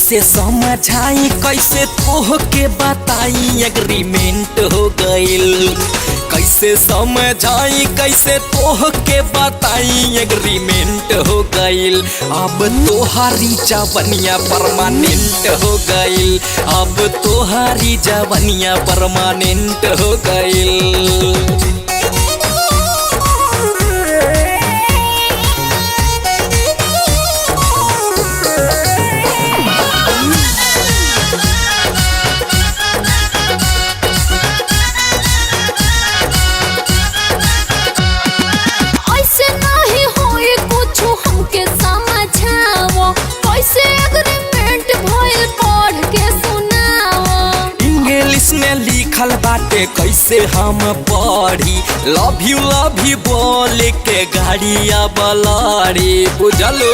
कैसे समझाई कैसे तोह के बताई एग्रीमेंट हो गइल। कैसे समझाई कैसे तोह के बताई एग्रीमेंट हो गइल। अब तोहारी जवनिया परमानेंट हो गइल। अब तोहारी जवनिया परमानेंट हो गइल। लिखल बाटे कैसे हम पढ़ी लव यू बोल के गाड़िया बलाड़ी बुझलो।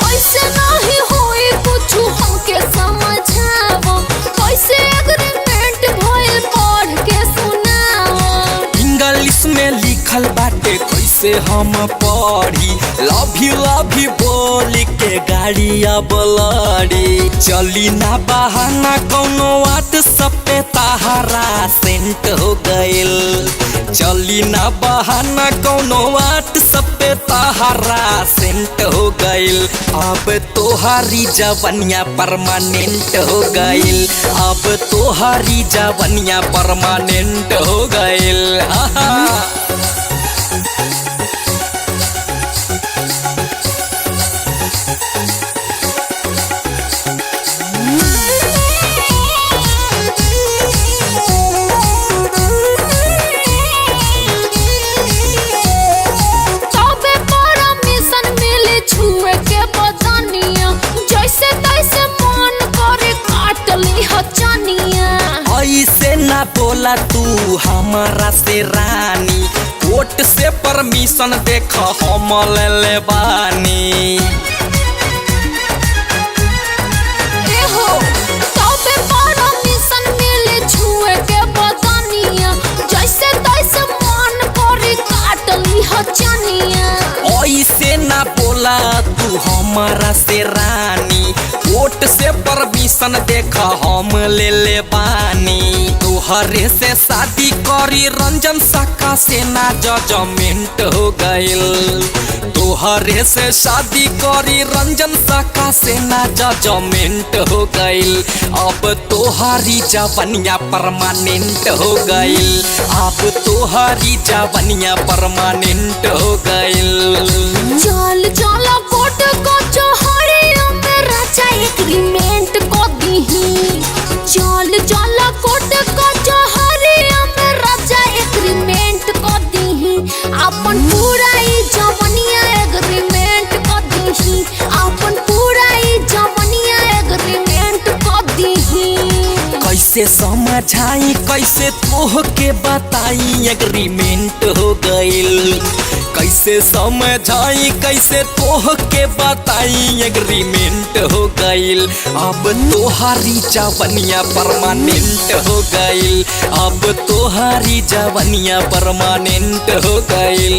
ऐसे नहीं होए कुछ हमके समझावो कैसे एग्रीमेंट भइल पढ़ के सुनाओ। इंग्लिश में लिखल बाटे कैसे हम पढ़ी लव यू बोल के गाड़िया बलाड़ी। चली ना बहाना कौनो व्हाट्सएप पे तहारा सेंट हो गइल। चली ना बहाना कौनो व्हाट्सएप पे तहारा सेंट हो गइल। अब तोहारी जवनिया परमानेंट हो गइल। अब तोहारी जवनिया परमानेंट हो गइल। ऐसे ना बोला तू हमारा से रानी कोर्ट से परमिशन देख हम ले बानी। परमिशन मिले छुए के बदनिया जैसे तैसे मन करे काट ली हचनिया। ऐसे ना बोला तू हमारा से रानी कोर्ट से परमिशन देख हम ले बानी। तोहरे से शादी करी रंजन साका से ना जजमेंट हो गइल। तोहरे से शादी करी रंजन साका से ना जजमेंट हो गइल। अब तोहारी जवनिया परमानेंट हो गइल। अब तोहारी जवनिया परमानेंट हो गइल। चल चल कोर्ट को जोहरिया में राजा एग्रीमेंट को दीही। चल चल कोर्ट को जोहरिया में राजा एग्रीमेंट को दीही। अपन पूरा ई जवनिया एग्रीमेंट को दीही। अपन पूरा ई जवनिया एग्रीमेंट को दीही। कैसे समझाई कैसे तोह के बताई एग्रीमेंट हो गइल। कैसे समझाई कैसे तोह के बताई एग्रीमेंट हो गइल। अब तोहारी जवनिया परमानेंट हो गइल। अब तोहारी जवनिया परमानेंट हो गइल।